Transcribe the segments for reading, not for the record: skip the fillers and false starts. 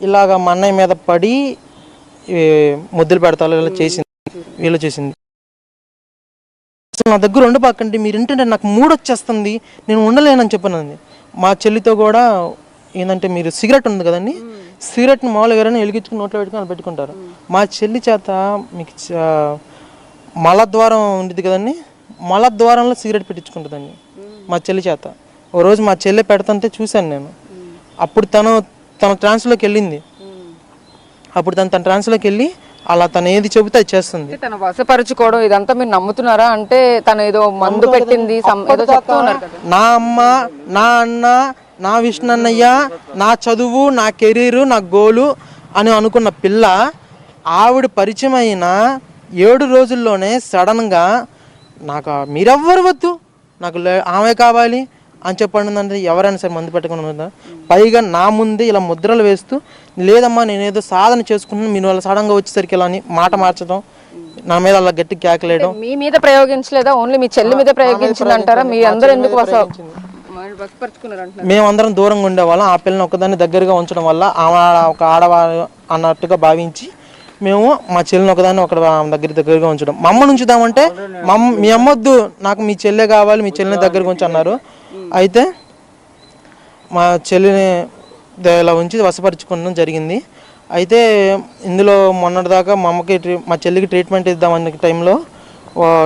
ఇలాగ మా అన్నయ్య మీద పడి ముద్దులు పెడతారు ఇలా చేసింది, వీళ్ళు చేసింది. అసలు నా దగ్గర ఉండబాకండి, మీరు ఏంటంటే నాకు మూడు వచ్చేస్తుంది, నేను ఉండలేనని చెప్పానండి. మా చెల్లితో కూడా ఏంటంటే మీరు సిగరెట్ ఉంది కదండి, సిగరెట్ని మామూలుగా ఎవరైనా వెలిగించుకుని నోట్లో పెట్టుకుని అలా పెట్టుకుంటారు. మా చెల్లి చేత మీకు మలద్వారం ఉండేది కదండి, మలద్వారంలో సిగరెట్ పెట్టించుకుంటుందండి మా చెల్లి చేత. ఓ రోజు మా చెల్లి పెడుతుంటే చూశాను నేను. అప్పుడు తన ట్రాన్స్లోకి వెళ్ళింది. అప్పుడు తన ట్రాన్స్లోకి వెళ్ళి అలా తను ఏది చెబితే అది చేస్తుంది. తన వశపరుచుకోవడం ఇదంతా మీరు నమ్ముతున్నారా? అంటే తను ఏదో మందు పెట్టింది నా అమ్మ, నా అన్న, నా విష్ణన్నయ్య, నా చదువు, నా కెరీరు, నా గోలు అని అనుకున్న పిల్ల ఆవిడ పరిచయం అయిన 7 రోజుల్లోనే సడన్గా నాకు మీరెవ్వరు వద్దు, నాకు ఆమె కావాలి అని చెప్పండి అంటే ఎవరైనా సరే మందు పెట్టుకుని పైగా నా ముందే ఇలా ముద్రలు వేస్తూ లేదమ్మా నేనేదో సాధన చేసుకుంటున్నాను, మీరు వాళ్ళ సడన్గా వచ్చేసరికి ఇలా అని మాట మార్చడం, నా మీద అలా గట్టి కేకలేయడం. మీ మీద ప్రయోగించలేదా? ఓన్లీ మీ చెల్లి మీద ప్రయోగించింది అంటారా? మీ అందరూ ఎందుకు మేమందరం దూరంగా ఉండేవాళ్ళం. ఆ పిల్లని ఒకదాన్ని దగ్గరగా ఉంచడం వల్ల ఆమె ఒక ఆడవాళ్ళు అన్నట్టుగా భావించి మేము మా చెల్లిని ఒకదాన్ని దగ్గరగా ఉంచడం. మా అమ్మని ఉంచుదామంటే మీ అమ్మొద్దు, నాకు మీ చెల్లె కావాలి, మీ చెల్లిని దగ్గరగా ఉంచి అన్నారు. అయితే మా చెల్లిని ఇలా ఉంచి వశపరుచుకోవడం జరిగింది. అయితే ఇందులో మొన్నటిదాకా మా చెల్లికి ట్రీట్మెంట్ ఇద్దామన్న టైంలో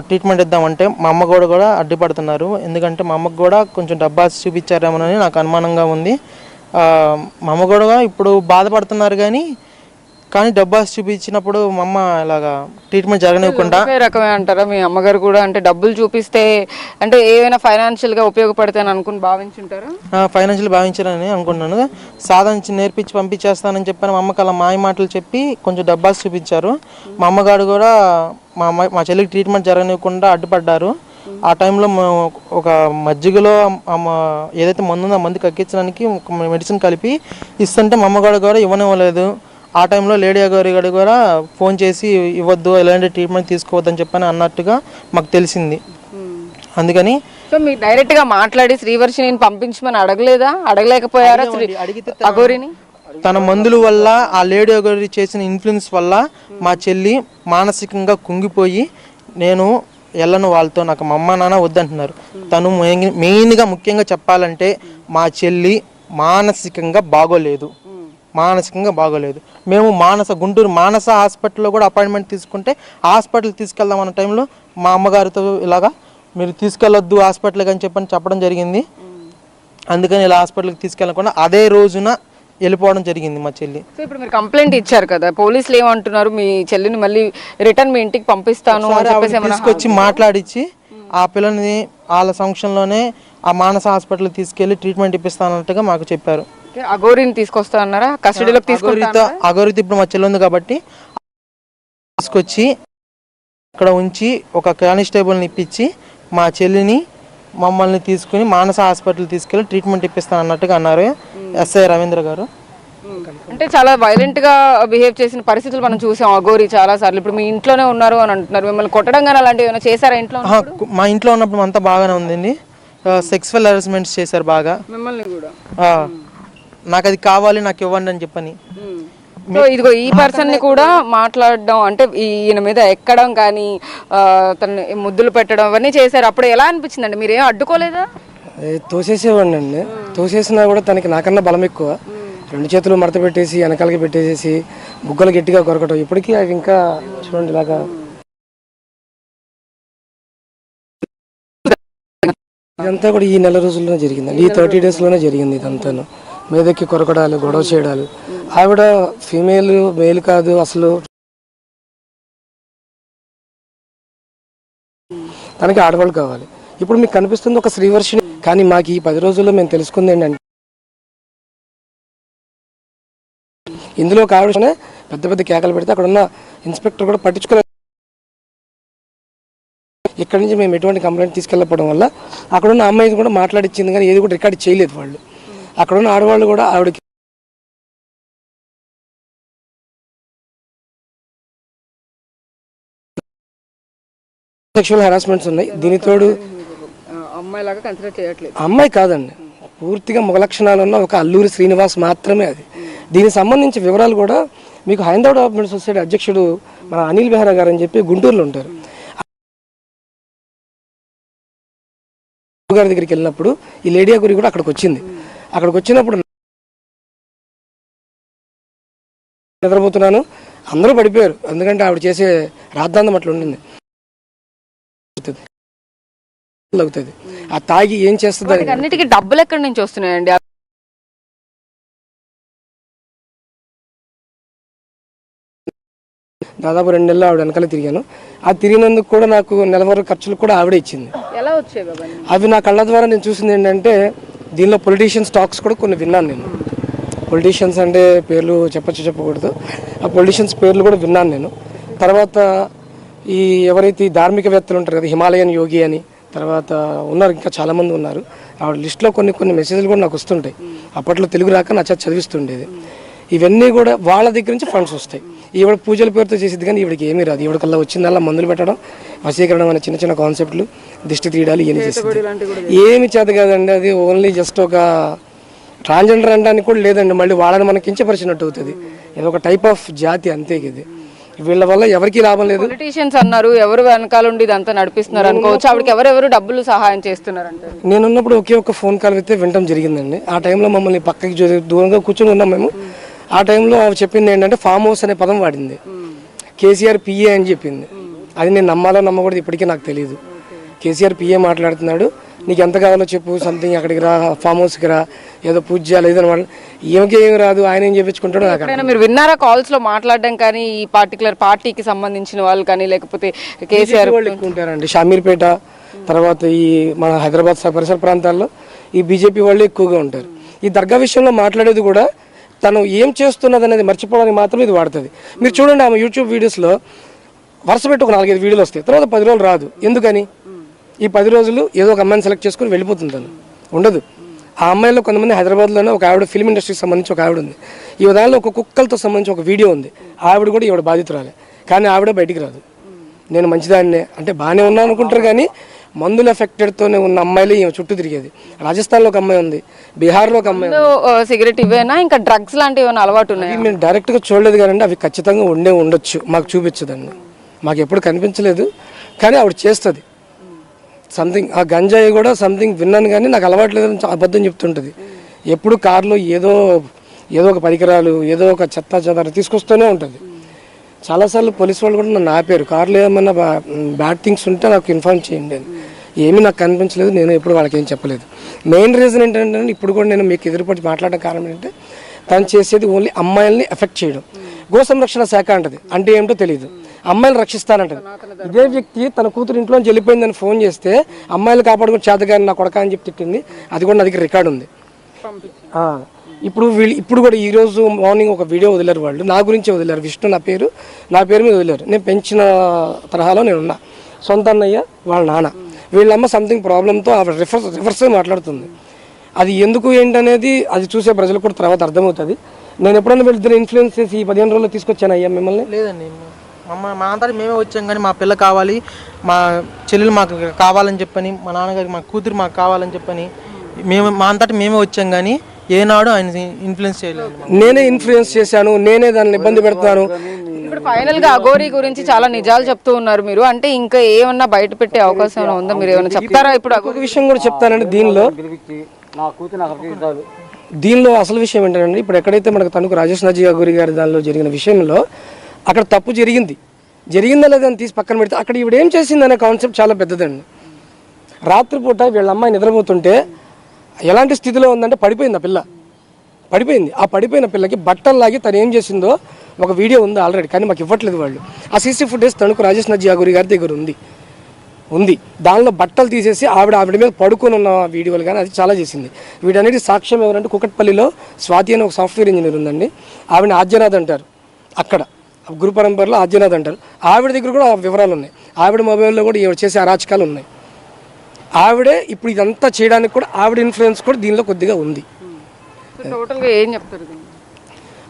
ట్రీట్మెంట్ ఇద్దామంటే మా అమ్మ కూడా అడ్డుపడుతున్నారు. ఎందుకంటే మా అమ్మకు కూడా కొంచెం డబ్బాస్ చూపించారేమోనని నాకు అనుమానంగా ఉంది. మా అమ్మ కూడా ఇప్పుడు బాధపడుతున్నారు కానీ డబ్బాస్ చూపించినప్పుడు మా అమ్మ ఇలాగా ట్రీట్మెంట్ జరగనివ్వకుండా రకమే అంటారా మీ అమ్మగారు కూడా? అంటే డబ్బులు చూపిస్తే అంటే ఏమైనా ఫైనాన్షియల్గా ఉపయోగపడతాయని అనుకుని భావించుంటారా? ఫైనాన్షియల్ భావించాలని అనుకుంటున్నాను. సాధన నేర్పించి పంపించేస్తానని చెప్పాను. మా అమ్మకి అలా మాయ మాటలు చెప్పి కొంచెం డబ్బాస్ చూపించారు. మా అమ్మగారు కూడా మా చెల్లికి ట్రీట్మెంట్ జరగనివ్వకుండా అడ్డుపడ్డారు. ఆ టైంలో ఒక మజ్జిగలో ఏదైతే మందు ఉందో ఆ మందు కక్కించడానికి మెడిసిన్ కలిపి ఇస్తుంటే మా అమ్మగారు కూడా ఇవ్వనివ్వలేదు. ఆ టైంలో లేడీ గారు కూడా ఫోన్ చేసి ఇవ్వద్దు, ఎలాంటి ట్రీట్మెంట్ తీసుకోవద్దని చెప్పని అన్నట్టుగా మాకు తెలిసింది. అందుకని సో మీరు డైరెక్ట్గా మాట్లాడి శ్రీవర్షిని పంపించమని అడగలేకపోయారా అఘోరిని? తన మందుల వల్ల ఆ లేడీ గారి చేసిన ఇన్ఫ్లుయెన్స్ వల్ల మా చెల్లి మానసికంగా కుంగిపోయి నేను వెళ్ళను వాళ్ళతో, నాకు మా అమ్మ నాన్న వద్దంటున్నారు. తను మెయిన్గా ముఖ్యంగా చెప్పాలంటే మా చెల్లి మానసికంగా బాగోలేదు. మేము గుంటూరు మానస హాస్పిటల్లో కూడా అపాయింట్మెంట్ తీసుకుంటే హాస్పిటల్ తీసుకెళ్దామన్న టైంలో మా అమ్మగారితో ఇలాగా మీరు తీసుకెళ్ళొద్దు హాస్పిటల్కి అని చెప్పడం జరిగింది. అందుకని ఇలా హాస్పిటల్కి తీసుకెళ్ళకుండా అదే రోజున వెళ్ళిపోవడం జరిగింది మా చెల్లి. సో ఇప్పుడు మీరు కంప్లైంట్ ఇచ్చారు కదా, పోలీసులు ఏమంటున్నారు? మీ చెల్లిని మళ్ళీ రిటర్న్ మీ ఇంటికి పంపిస్తాను తీసుకొచ్చి మాట్లాడిచ్చి ఆ పిల్లని వాళ్ళ సంక్షంలోనే ఆ మానస హాస్పిటల్కి తీసుకెళ్లి ట్రీట్మెంట్ ఇప్పిస్తానన్నట్టుగా మాకు చెప్పారు. అఘోరిని తీసుకొస్తా అన్నారా? కస్టడీలోకి అఘోరితో ఇప్పుడు మా చెల్లి ఉంది కాబట్టి తీసుకొచ్చి అక్కడ ఉంచి ఒక కానిస్టేబుల్ని ఇప్పించి మా చెల్లిని మమ్మల్ని తీసుకుని మానస హాస్పిటల్ తీసుకెళ్ళి ట్రీట్మెంట్ ఇప్పిస్తాను అన్నట్టుగా అన్నారు ఎస్ఐ రవీంద్ర గారు. అంటే చాలా వైలెంట్ గా బిహేవ్ చేసిన పరిస్థితులు మనం చూసాం అఘోరి చాలా సార్లు. ఇప్పుడు మీ ఇంట్లోనే ఉన్నారు అని అంటున్నారు, మిమ్మల్ని కొట్టడం కానీ అలాంటివి ఏమైనా చేశారా ఇంట్లో? మా ఇంట్లో ఉన్నప్పుడు అంతా బాగానే ఉందండి. సెక్సువల్ హెరాస్మెంట్స్ చేశారు బాగా మిమ్మల్ని కూడా. నాకు అది కావాలి, నాకు ఇవ్వండి అని చెప్పని. సో ఇదిగో ఈ పర్సన్ ని కూడా మాట్లాడడం అంటే ఈయన మీద ఎక్కడం కానీ తన ముద్దులు పెట్టడం అవన్నీ చేశారు. అప్పుడు ఎలా అనిపించిందండి? మీరేం అడ్డుకోలేదా? తోసేసేవాడిని అండి. తోసేసినా కూడా తనకి నాకన్నా బలం ఎక్కువ. 2 చేతులు మడత పెట్టేసి వెనకాలకి పెట్టేసేసి బుగ్గలు గట్టిగా కొరకటం. ఇప్పటికీ అది ఇంకా చూడండి ఇలాగా. ఇదంతా కూడా ఈ నెల రోజుల్లోనే జరిగిందండి. ఈ 30 days లోనే జరిగింది ఇదంతాను. మీదకి కొరకడాలు, గొడవ చేయడాలు. ఆవిడ ఫీమేల్ మేల్ కాదు అసలు. తనకి ఆడవాళ్ళు కావాలి. ఇప్పుడు మీకు కనిపిస్తుంది ఒక శ్రీవర్షిని. కానీ మాకు ఈ 10 రోజుల్లో మేము తెలుసుకుంది ఏంటంటే ఇందులో ఒక ఆవిడ పెద్ద పెద్ద కేకలు పెడితే అక్కడ ఉన్న ఇన్స్పెక్టర్ కూడా పట్టించుకోలేదు. ఇక్కడ నుంచి మేము ఎటువంటి కంప్లైంట్ తీసుకెళ్ళకపోవడం వల్ల అక్కడ ఉన్న అమ్మాయిని కూడా మాట్లాడిచ్చింది కానీ ఏది కూడా రికార్డ్ చేయలేదు వాళ్ళు. అక్కడ ఉన్న ఆడవాళ్ళు కూడా ఆవిడకి సెక్షువల్ హెరాస్మెంట్స్ ఉన్నాయి. దీనితోడు అమ్మాయి కాదండి, పూర్తిగా మగ లక్షణాలు ఉన్న ఒక అల్లూరి శ్రీనివాస్ మాత్రమే అది. దీనికి సంబంధించి వివరాలు కూడా మీకు హైందవ డెవలప్మెంట్ సొసైటీ అధ్యక్షుడు మన అనిల్ బెహ్రా గారు అని చెప్పి గుంటూరులో ఉంటారు. గారి దగ్గరికి వెళ్ళినప్పుడు ఈ లేడియా గురి కూడా అక్కడికి వచ్చింది. అక్కడికి వచ్చినప్పుడు నిద్రపోతున్నాను, అందరూ పడిపోయారు. ఎందుకంటే ఆవిడ చేసే రాద్ధాంతం అట్లా ఉండింది. ఆ తాగి ఏం చేస్తుంది, అన్నిటికీ డబ్బులు ఎక్కడి నుంచి వస్తున్నాయండి? దాదాపు 2 నెలలు ఆవిడ వెనకాల తిరిగాను. ఆ తిరిగినందుకు కూడా నాకు నెలవారీ ఖర్చులు కూడా ఆవిడే ఇచ్చింది. ఎలా వచ్చేవి? అవి నా కళ్ళ ద్వారా నేను చూసింది ఏంటంటే, దీనిలో పొలిటీషియన్స్ టాక్స్ కూడా కొన్ని విన్నాను నేను. పొలిటీషియన్స్ అంటే పేర్లు చెప్పకూడదు, ఆ పొలిటీషియన్స్ పేర్లు కూడా విన్నాను నేను. తర్వాత ఈ ఎవరైతే ధార్మికవేత్తలు ఉంటారు కదా, హిమాలయన్ యోగి అని, తర్వాత ఉన్నారు, ఇంకా చాలామంది ఉన్నారు. ఆవిడ లిస్టులో కొన్ని మెసేజ్లు కూడా నాకు వస్తుంటాయి. అప్పట్లో తెలుగు రాక నా చేత చదివిస్తుండేది. ఇవన్నీ కూడా వాళ్ళ దగ్గర నుంచి ఫండ్స్ వస్తాయి. ఈవిడ పూజల పేరుతో చేసేది, కానీ ఈవిడికి ఏమీ రాదు. ఈవిడకల్లా వచ్చిందల్లా మందులు పెట్టడం, వశీకరణం అనే చిన్న చిన్న కాన్సెప్ట్లు, దిష్టి తీయడాలు ఇవన్నీ చేస్తుంది. ఏమి చేత కాదండి, అది ఓన్లీ జస్ట్ ఒక ట్రాన్స్జెండర్ అనడానికి కూడా లేదండి. మళ్ళీ వాళ్ళని మనకి కించపరిచినట్టు అవుతుంది. ఇది ఒక టైప్ ఆఫ్ జాతి అంతే. ఇది వీళ్ళ వల్ల ఎవరికి లాభం లేదు. పొలిటీషియన్స్ అన్నారు, ఎవరు వెనకాల ఉండి ఇదంతా నడిపిస్తున్నారు అనుకోవచ్చు. ఆవిడకి ఎవరెవరు డబ్బులు సహాయం చేస్తున్నారు అంటే, నేనున్నప్పుడు ఒకే ఒక ఫోన్ కాల్ అయితే వినటం జరిగిందండి. ఆ టైంలో మమ్మల్ని పక్కకి దూరంగా కూర్చొని ఉన్నాం మేము. ఆ టైంలో ఆవిడ చెప్పింది ఏంటంటే, ఫామ్ హౌస్ అనే పదం వాడింది. కేసీఆర్ పిఏ అని చెప్పింది. అది నేను నమ్మాలో నమ్మకూడదు ఇప్పటికీ నాకు తెలియదు. కేసీఆర్ పిఏ మాట్లాడుతున్నాడు, నీకు ఎంత కావాలో చెప్పు, సంథింగ్ అక్కడికి రా, ఫామ్ హౌస్కి రా, ఏదో పూజ చేయాలి ఏదైనా. ఏమికి ఏమి రాదు, ఆయన ఏం చెప్పించుకుంటాడో నాకు. మీరు విన్నారా కాల్స్ లో మాట్లాడడం కానీ, ఈ పర్టికులర్ పార్టీకి సంబంధించిన వాళ్ళు కానీ, లేకపోతే కేసీఆర్ వాళ్ళు ఎక్కువ ఉంటారండి. షామీర్పేట, తర్వాత ఈ మన హైదరాబాద్ పరిసర ప్రాంతాల్లో ఈ బీజేపీ వాళ్ళు ఎక్కువగా ఉంటారు. ఈ దర్గా విషయంలో మాట్లాడేది కూడా తను ఏం చేస్తున్నది అనేది మర్చిపోవడానికి మాత్రం ఇది వాడుతుంది. మీరు చూడండి, ఆమె యూట్యూబ్ వీడియోస్లో వరుస పెట్టి ఒక 4-5 వీడియోలు వస్తాయి. తర్వాత 10 రోజులు రాదు. ఎందుకని? ఈ 10 రోజులు ఏదో ఒక అమ్మాయిని సెలెక్ట్ చేసుకుని వెళ్ళిపోతుంది, తను ఉండదు. ఆ అమ్మాయిలో కొంతమంది హైదరాబాద్లోనే ఒక ఆవిడ ఫిల్మ్ ఇండస్ట్రీకి సంబంధించి ఒక ఆవిడ ఉంది. ఈ దానిలో ఒక కుక్కలతో సంబంధించి ఒక వీడియో ఉంది. ఆవిడ కూడా ఈవిడ బాధితురాలే, కానీ ఆవిడ బయటికి రాదు. నేను మంచిదాన్నే అంటే బాగానే ఉన్నాను అనుకుంటారు, కానీ మందుల ఎఫెక్టెడ్తోనే ఉన్న అమ్మాయిలు ఈమె చుట్టూ తిరిగేది. రాజస్థాన్లో ఒక అమ్మాయి ఉంది, బీహార్లో ఒక అమ్మాయి ఉంది. సిగరెట్ ఇవేనా, ఇంకా డ్రగ్స్ లాంటివి ఏమైనా అలవాటు ఉన్నాయి? మేము డైరెక్ట్గా చూడలేదు, కానీ అవి ఖచ్చితంగా ఉండొచ్చు. మాకు చూపించదండి, మాకు ఎప్పుడు కనిపించలేదు. కానీ ఆవిడ చేస్తుంది సంథింగ్. ఆ గంజాయి కూడా సంథింగ్ విన్నాను, కానీ నాకు అలవాటు లేదని అబద్ధం చెప్తుంటుంది. ఎప్పుడు కారులో ఏదో ఒక పరికరాలు, ఏదో ఒక చెత్త తీసుకొస్తూనే ఉంటుంది. చాలాసార్లు పోలీసు వాళ్ళు కూడా నన్ను ఆపారు, కారులో ఏమన్నా బ్యాడ్ థింగ్స్ ఉంటే నాకు ఇన్ఫార్మ్ చేయండి అని. ఏమీ నాకు కనిపించలేదు, నేను ఎప్పుడు వాళ్ళకి ఏం చెప్పలేదు. మెయిన్ రీజన్ ఏంటంటే, ఇప్పుడు కూడా నేను మీకు ఎదురుపడి మాట్లాడడం కారణం ఏంటంటే, తను చేసేది ఓన్లీ అమ్మాయిల్ని ఎఫెక్ట్ చేయడం. గో సంరక్షణ శాఖ అంటది, అంటే ఏమిటో తెలియదు. అమ్మాయిలు రక్షిస్తానంటది. ఇదే వ్యక్తి తన కూతురు ఇంట్లోంచి వెళ్ళిపోయిందని ఫోన్ చేస్తే, అమ్మాయిలు కాపాడుకుని చేతగాని నా కొడక అని చెప్పి తిట్టింది. అది కూడా నా దగ్గర రికార్డు ఉంది. ఇప్పుడు కూడా ఈరోజు మార్నింగ్ ఒక వీడియో వదిలేరు, వాళ్ళు నా గురించి వదిలేరు. విష్ణు నా పేరు మీద వదిలేరు. నేను పెంచిన తరహాలో నేను ఉన్నా. సొంత అన్నయ్య వాళ్ళ నాన్న, వీళ్ళమ్మ సంథింగ్ ప్రాబ్లంతో ఆవిడ రివర్స్ మాట్లాడుతుంది. అది ఎందుకు ఏంటనేది అది చూసే ప్రజలకు కూడా తర్వాత అర్థమవుతుంది. నేను ఎప్పుడన్నా వీళ్ళిద్దరు ఇన్ఫ్లుయెన్స్ చేసి ఈ 15 రోజుల్లో తీసుకొచ్చాను అయ్యా మిమ్మల్ని? లేదండి, మా అంతటి మేమే వచ్చాం, కానీ మా పిల్ల కావాలి, మా చెల్లెలు మాకు కావాలని చెప్పని, మా నాన్నగారికి మా కూతురు మాకు కావాలని చెప్పని మా అంతటి మేమే వచ్చాం, కానీ ఏనాడు ఆయన ఇన్ఫ్లుయెన్స్ చేయలేదు. నేనే ఇన్ఫ్లుయెన్స్ చేశాను, నేనే దాన్ని ఇబ్బంది పెడతాను. ఇప్పుడు ఫైనల్ గా అఘోరి గురించి చాలా నిజాలు చెప్తూ ఉన్నారు మీరు, అంటే ఇంకా ఏమన్నా బయట పెట్టే అవకాశం ఉందా? మీరు ఏమైనా చెప్తారా? ఇప్పుడు ఒక విషయం కూడా చెప్తానండి. దీనిలో అసలు విషయం ఏంటంటే, ఇప్పుడు ఎక్కడైతే మనకు తణుకు రాజేష్ నాజీ అఘోరి గారి దానిలో జరిగిన విషయంలో అక్కడ తప్పు జరిగిందా లేదని తీసి పక్కన పెడితే, అక్కడ ఈవిడ ఏం చేసింది అనే కాన్సెప్ట్ చాలా పెద్దదండి. రాత్రిపూట వీళ్ళ అమ్మాయి నిద్రపోతుంటే ఎలాంటి స్థితిలో ఉందంటే, పడిపోయింది ఆ పిల్ల, పడిపోయింది. ఆ పడిపోయిన పిల్లకి బట్టలు లాగి తను ఏం చేసిందో ఒక వీడియో ఉంది ఆల్రెడీ, కానీ మాకు ఇవ్వట్లేదు వాళ్ళు. ఆ CC footage Tanuku Rajesh Nazi Aghori గారి దగ్గర ఉంది. దానిలో బట్టలు తీసేసి ఆవిడ మీద పడుకొని ఉన్న వీడియోలు, కానీ అది చాలా చేసింది. వీటన్నిటి సాక్ష్యం ఎవరంటే, కుకట్పల్లిలో స్వాతి అని ఒక సాఫ్ట్వేర్ ఇంజనీర్ ఉందండి, ఆవిడని ఆద్యనాథ్ అంటారు. అక్కడ గురు పరంపరలో ఆద్యనాథ్ అంటారు. ఆవిడ దగ్గర కూడా వివరాలు ఉన్నాయి. ఆవిడ మొబైల్లో కూడా ఈవిడ చేసే అరాచకాలు ఉన్నాయి. ఆవిడే ఇప్పుడు ఇదంతా చేయడానికి కూడా ఆవిడ ఇన్ఫ్లుయెన్స్ కూడా దీనిలో కొద్దిగా ఉంది. టోటల్గా ఏం చెప్తారు?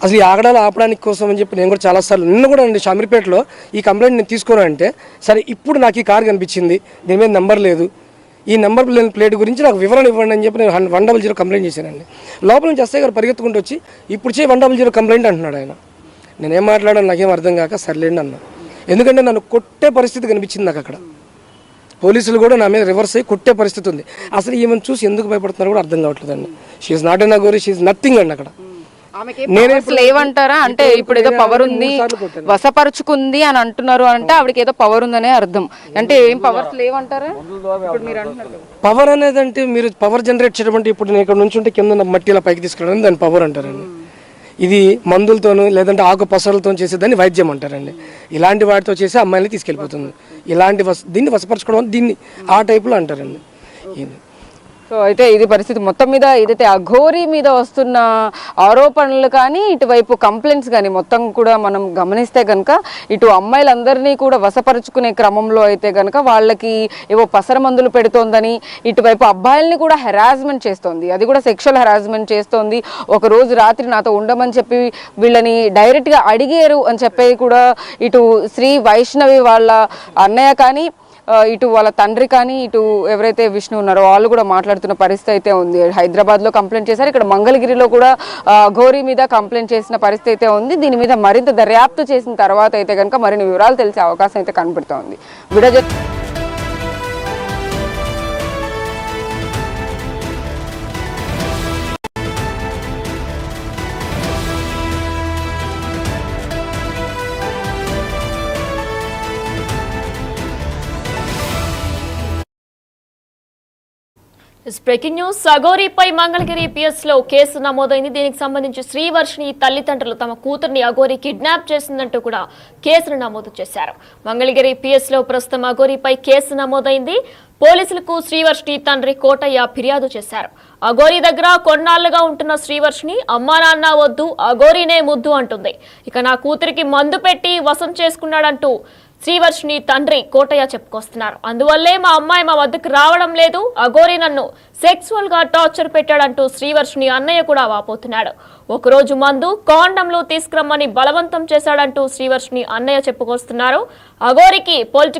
అసలు ఈ ఆగడాలు ఆపడానికి కోసం అని చెప్పి నేను కూడా చాలాసార్లు, నిన్న కూడా అండి షామీర్పేటలో ఈ కంప్లైంట్ నేను తీసుకోను అంటే, సరే ఇప్పుడు నాకు ఈ కారు కనిపించింది, దీని మీద నెంబర్ లేదు, ఈ నెంబర్ ప్లేట్ గురించి నాకు వివరణ ఇవ్వండి అని చెప్పి నేను 100 కంప్లైంట్ చేశానండి. లోపల నుంచి ఎస్ఐ గారు పరిగెత్తుకుంటూ వచ్చి ఇప్పుడు 100 కంప్లైంట్ అంటున్నాడు ఆయన. నేనేం మాట్లాడాను నాకేం అర్థం కాక సర్లేండి అన్న. ఎందుకంటే నన్ను కొట్టే పరిస్థితి కనిపించింది నాకు అక్కడ. పోలీసులు కూడా నా మీద రివర్స్ అయ్యి కొట్టే పరిస్థితి ఉంది. అసలు ఈమెను చూసి ఎందుకు భయపడుతున్నారు కూడా అర్థం కావట్లేదండి. She's not an Aghori, she's nothing అండి అక్కడ. లేవంటారా అంటే ఇప్పుడు ఏదో పవర్ ఉంది వశపరుచుకుంది అని అంటున్నారు అంటే ఆవిడకి ఏదో పవర్ ఉందనే అర్థం. అంటే ఏం పవర్స్ లేవంటారా ఇప్పుడు మీరు అంటున్నారు? పవర్ అనేది అంటే మీరు పవర్ జనరేట్ చేయడం అంటే ఇప్పుడు నేను ఇక్కడ నుంచి ఉంటే కింద మట్టి ఇలా పైకి తీసుకురావడం దాన్ని పవర్ అంటారండి. ఇది మందులతోనూ లేదంటే ఆకు పసరులతో చేసేదాన్ని వైద్యం అంటారండి. ఇలాంటి వాటితో చేసి అమ్మాయిని తీసుకెళ్ళిపోతుంది. ఇలాంటి దీన్ని వశపరచుకోవడం దీన్ని ఆ టైపులో అంటారండి. సో అయితే ఇది పరిస్థితి మొత్తం మీద ఏదైతే అఘోరి మీద వస్తున్న ఆరోపణలు కానీ ఇటువైపు కంప్లైంట్స్ కానీ మొత్తం కూడా మనం గమనిస్తే కనుక ఇటు అమ్మాయిలందరినీ కూడా వశపరుచుకునే క్రమంలో అయితే కనుక వాళ్ళకి ఏవో పసర మందులు పెడుతోందని, ఇటువైపు అబ్బాయిల్ని కూడా హెరాస్మెంట్ చేస్తోంది. అది కూడా సెక్షువల్ హెరాస్మెంట్ చేస్తోంది. ఒక రోజు రాత్రి నాతో ఉండమని చెప్పి వీళ్ళని డైరెక్ట్గా అడిగారు అని చెప్పి కూడా ఇటు శ్రీ వైష్ణవి వాళ్ళ అన్నయ్య కానీ ఇటు వాళ్ళ తండ్రి కానీ ఇటు ఎవరైతే విష్ణు ఉన్నారో వాళ్ళు కూడా మాట్లాడుతున్న పరిస్థితి అయితే ఉంది. హైదరాబాద్లో కంప్లైంట్ చేశారు, ఇక్కడ మంగళగిరిలో కూడా ఘోరీ మీద కంప్లైంట్ చేసిన పరిస్థితి అయితే ఉంది. దీని మీద మరింత దర్యాప్తు చేసిన తర్వాత అయితే కనుక మరిన్ని వివరాలు తెలిసే అవకాశం అయితే కనబడుతోంది. Breaking news. అఘోరీపై మంగళగిరి పిఎస్ లో కేసు నమోదైంది. దీనికి సంబంధించి శ్రీవర్షిని తల్లిదండ్రులు తమ కూతుర్ని అఘోరి కిడ్నాప్ చేసిందంటూ కూడా కేసును నమోదు చేశారు. మంగళగిరి పిఎస్ లో ప్రస్తుతం అఘోరీపై కేసు నమోదైంది. పోలీసులకు శ్రీవర్షిని తండ్రి కోటయ్య ఫిర్యాదు చేశారు. అఘోరి దగ్గర కొన్నాళ్లుగా ఉంటున్న శ్రీవర్షిని అమ్మా నాన్న వద్దు అఘోరీనే ముద్దు అంటుంది. ఇక నా కూతురికి మందు పెట్టి వశం చేసుకున్నాడంటూ శ్రీవర్షిని తండ్రి కోటయ్య చెప్పుకొస్తున్నారు. అందువల్లే మా అమ్మాయి మా వద్దకు రావడం లేదు, అఘోరి నన్ను సెక్సువల్ గా టార్చర్ పెట్టాడంటూ శ్రీవర్షిని అన్నయ్య కూడా వాపోతున్నాడు. ఒకరోజు మందు కాండంలో తీసుకురమ్మని బలవంతం చేశాడంటూ శ్రీవర్షిని అన్నయ్య చెప్పుకొస్తున్నారు. అఘోరికి